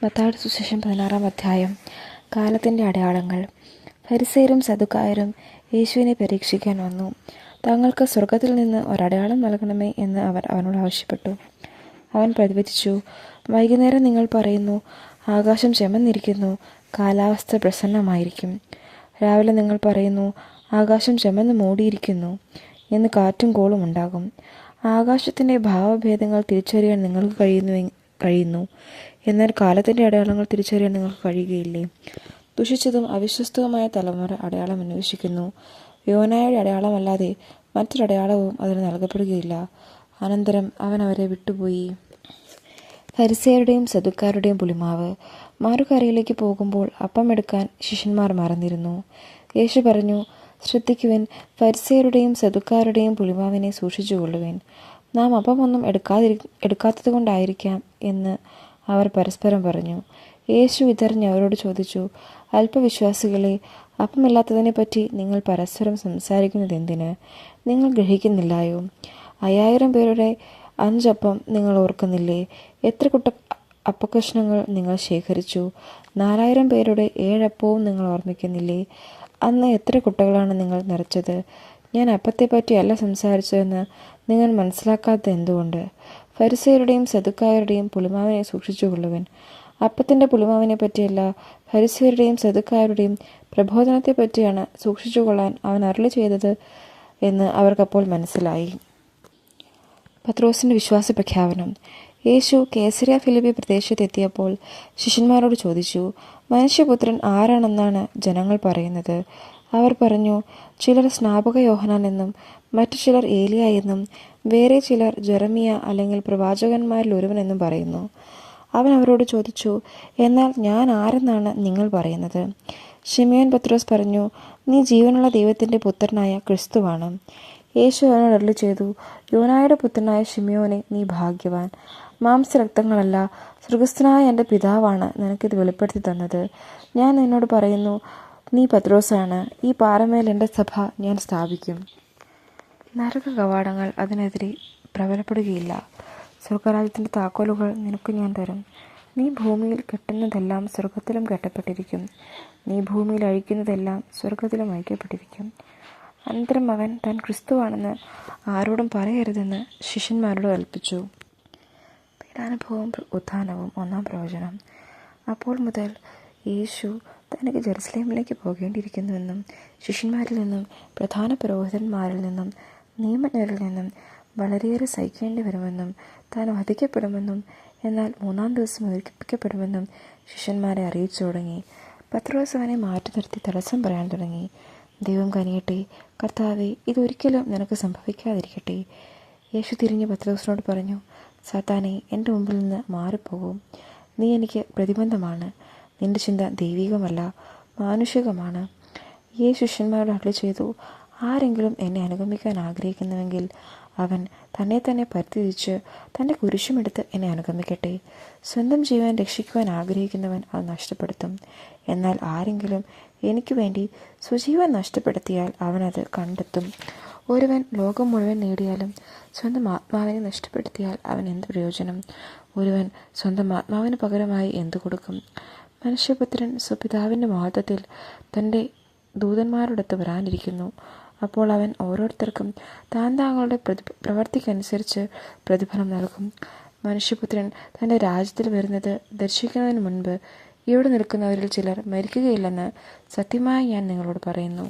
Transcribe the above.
മത്തായിയുടെ സുവിശേഷം 16-ാം അധ്യായം. കാലത്തിൻ്റെ അടയാളങ്ങൾ. ഫരിസേയരും സദുക്കായരും യേശുവിനെ പരീക്ഷിക്കാൻ വന്നു. തങ്ങൾക്ക് സ്വർഗത്തിൽ നിന്ന് ഒരടയാളം നൽകണമേ എന്ന് അവർ അവനോട് ആവശ്യപ്പെട്ടു. അവൻ പ്രതിവചിച്ചു, വൈകുന്നേരം നിങ്ങൾ പറയുന്നു, ആകാശം ചെമന്നിരിക്കുന്നു, കാലാവസ്ഥ പ്രസന്നമായിരിക്കും. രാവിലെ നിങ്ങൾ പറയുന്നു, ആകാശം ചെമന്ന് മൂടിയിരിക്കുന്നു എന്ന് കാറ്റും കോളും ഉണ്ടാകും. ആകാശത്തിൻ്റെ ഭാവഭേദങ്ങൾ തിരിച്ചറിയാൻ നിങ്ങൾക്ക് കഴിയുന്നു, എന്നാൽ കാലത്തിൻ്റെ അടയാളങ്ങൾ തിരിച്ചറിയാൻ നിങ്ങൾക്ക് കഴിയുകയില്ലേ? ദുഷിച്ചതും അവിശ്വസ്തവുമായ തലമുറ അടയാളം അന്വേഷിക്കുന്നു. യോനായുടെ അടയാളമല്ലാതെ മറ്റൊരടയാളവും അതിന് നൽകപ്പെടുകയില്ല. അനന്തരം അവൻ അവരെ വിട്ടുപോയി. ഫരിസേയരുടെയും സദുക്കാരുടെയും പുളിമാവ്. മാറുകരയിലേക്ക് പോകുമ്പോൾ അപ്പം എടുക്കാൻ ശിഷ്യന്മാർ മറന്നിരുന്നു. യേശു പറഞ്ഞു, ശ്രദ്ധിക്കുവിൻ, ഫരിസേയരുടെയും സദുക്കാരുടെയും പുളിമാവിനെ സൂക്ഷിച്ചുകൊള്ളുവിൻ. നാം അപ്പമൊന്നും എടുക്കാത്തത് കൊണ്ടായിരിക്കാം എന്ന് അവർ പരസ്പരം പറഞ്ഞു. യേശു ഇതറിഞ്ഞ് അവരോട് ചോദിച്ചു, അല്പവിശ്വാസികളെ, അപ്പമില്ലാത്തതിനെപ്പറ്റി നിങ്ങൾ പരസ്പരം സംസാരിക്കുന്നത് എന്തിന്? നിങ്ങൾ ഗ്രഹിക്കുന്നില്ലായോ? 5000 പേരുടെ 5 അപ്പം നിങ്ങൾ ഓർക്കുന്നില്ലേ? എത്ര അപ്പക്കഷ്ണങ്ങൾ നിങ്ങൾ ശേഖരിച്ചു? 4000 പേരുടെ 7 അപ്പവും നിങ്ങൾ ഓർമ്മിക്കുന്നില്ലേ? അന്ന് എത്ര കുട്ടകളാണ് നിങ്ങൾ നിറച്ചത്? ഞാൻ അപ്പത്തെപ്പറ്റിയല്ല സംസാരിച്ചതെന്ന് നിങ്ങൾ മനസ്സിലാക്കാത്തത് എന്തുകൊണ്ട്? ഫരിസേയരുടെയും സദുക്കായരുടെയും പുളിമാവിനെ സൂക്ഷിച്ചുകൊള്ളുവിൻ. അപ്പത്തിൻ്റെ പുളിമാവിനെ പറ്റിയല്ല, ഫരിസേയരുടെയും സദുക്കായരുടെയും പ്രബോധനത്തെപ്പറ്റിയാണ് സൂക്ഷിച്ചുകൊള്ളാൻ അവൻ അരുളി ചെയ്തത് എന്ന് അവർക്കപ്പോൾ മനസ്സിലായി. പത്രോസിൻ്റെ വിശ്വാസ പ്രഖ്യാപനം. യേശു കേസരിയ ഫിലിപ്പി പ്രദേശത്തെത്തിയപ്പോൾ ശിഷ്യന്മാരോട് ചോദിച്ചു, മനുഷ്യപുത്രൻ ആരാണെന്നാണ് ജനങ്ങൾ പറയുന്നത്? അവർ പറഞ്ഞു, ചിലർ സ്നാപക യോഹന്നാൻ എന്നും മറ്റു ചിലർ ഏലിയ എന്നും വേറെ ചിലർ ജെറമിയ അല്ലെങ്കിൽ പ്രവാചകന്മാരിൽ ഒരുവനെന്നും പറയുന്നു. അവൻ അവരോട് ചോദിച്ചു, എന്നാൽ ഞാൻ ആരെന്നാണ് നിങ്ങൾ പറയുന്നത്? ശിമയോൻ പത്രോസ് പറഞ്ഞു, നീ ജീവനുള്ള ദൈവത്തിൻ്റെ പുത്രനായ ക്രിസ്തുവാണ്. യേശു അവനോട് അരുളി ചെയ്തു, യോനായുടെ പുത്രനായ ശിമയോനെ, നീ ഭാഗ്യവാൻ. മാംസരക്തങ്ങളല്ല, സ്വർഗ്ഗസ്ഥനായ എൻ്റെ പിതാവാണ് നിനക്കിത് വെളിപ്പെടുത്തി തന്നത്. ഞാൻ നിന്നോട് പറയുന്നു, നീ പത്രോസാണ്. ഈ പാറമേൽ എൻ്റെ സഭ ഞാൻ സ്ഥാപിക്കും. നരക കവാടങ്ങൾ അതിനെതിരെ പ്രബലപ്പെടുകയില്ല. സ്വർഗരാജ്യത്തിൻ്റെ താക്കോലുകൾ നിനക്ക് ഞാൻ തരും. നീ ഭൂമിയിൽ കെട്ടുന്നതെല്ലാം സ്വർഗത്തിലും കെട്ടപ്പെട്ടിരിക്കും. നീ ഭൂമിയിൽ അഴിക്കുന്നതെല്ലാം സ്വർഗത്തിലും അഴിക്കപ്പെട്ടിരിക്കും. അനന്തരം അവൻ താൻ ക്രിസ്തുവാണെന്ന് ആരോടും പറയരുതെന്ന് ശിഷ്യന്മാരോട് കൽപ്പിച്ചു. പീഡാനുഭവവും ഉത്ഥാനവും. 1-ാം പ്രവചനം. അപ്പോൾ മുതൽ യേശു തനിക്ക് ജെറുസലേമിലേക്ക് പോകേണ്ടിയിരിക്കുന്നുവെന്നും ശിഷ്യന്മാരിൽ നിന്നും പ്രധാന പുരോഹിതന്മാരിൽ നിന്നും നിയമജ്ഞരിൽ നിന്നും വളരെയേറെ സഹിക്കേണ്ടി വരുമെന്നും താൻ വധിക്കപ്പെടുമെന്നും എന്നാൽ 3-ാം ദിവസം ഉയർപ്പിക്കപ്പെടുമെന്നും ശിഷ്യന്മാരെ അറിയിച്ചു തുടങ്ങി. പത്രോസ് അവനെ മാറ്റി നിർത്തി തടസ്സം പറയാൻ തുടങ്ങി. ദൈവം കനിയട്ടെ, കർത്താവേ, ഇതൊരിക്കലും നിനക്ക് സംഭവിക്കാതിരിക്കട്ടെ. യേശു തിരിഞ്ഞ് പത്രോസിനോട് പറഞ്ഞു, സാത്താനെ, എൻ്റെ മുമ്പിൽ നിന്ന് മാറിപ്പോകും. നീ എനിക്ക് പ്രതിബന്ധമാണ്. നിന്റെ ചിന്ത ദൈവികമല്ല, മാനുഷികമാണ്. ഈ ശിഷ്യന്മാരോട് അരുളി ചെയ്തു, ആരെങ്കിലും എന്നെ അനുഗമിക്കാൻ ആഗ്രഹിക്കുന്നുവെങ്കിൽ അവൻ തന്നെ പരിത്യജിച്ച് തൻ്റെ കുരിശുമെടുത്ത് എന്നെ അനുഗമിക്കട്ടെ. സ്വന്തം ജീവൻ രക്ഷിക്കുവാൻ ആഗ്രഹിക്കുന്നവൻ അത് നഷ്ടപ്പെടുത്തും. എന്നാൽ ആരെങ്കിലും എനിക്ക് വേണ്ടി സ്വജീവൻ നഷ്ടപ്പെടുത്തിയാൽ അവനത് കണ്ടെത്തും. ഒരുവൻ ലോകം മുഴുവൻ നേടിയാലും സ്വന്തം ആത്മാവിനെ നഷ്ടപ്പെടുത്തിയാൽ അവൻ എന്ത് പ്രയോജനം? ഒരുവൻ സ്വന്തം ആത്മാവിന് പകരമായി എന്തു കൊടുക്കും? മനുഷ്യപുത്രൻ സ്വപിതാവിൻ്റെ മഹത്വത്തിൽ തൻ്റെ ദൂതന്മാരോടൊത്ത് വരാനിരിക്കുന്നു. അപ്പോൾ അവൻ ഓരോരുത്തർക്കും താങ്കളുടെ പ്രവൃത്തിക്കനുസരിച്ച് പ്രതിഫലം നൽകും. മനുഷ്യപുത്രൻ തൻ്റെ രാജ്യത്തിൽ വരുന്നത് ദർശിക്കുന്നതിന് മുൻപ് ഇവിടെ നിൽക്കുന്നവരിൽ ചിലർ മരിക്കുകയില്ലെന്ന് സത്യമായി ഞാൻ നിങ്ങളോട് പറയുന്നു.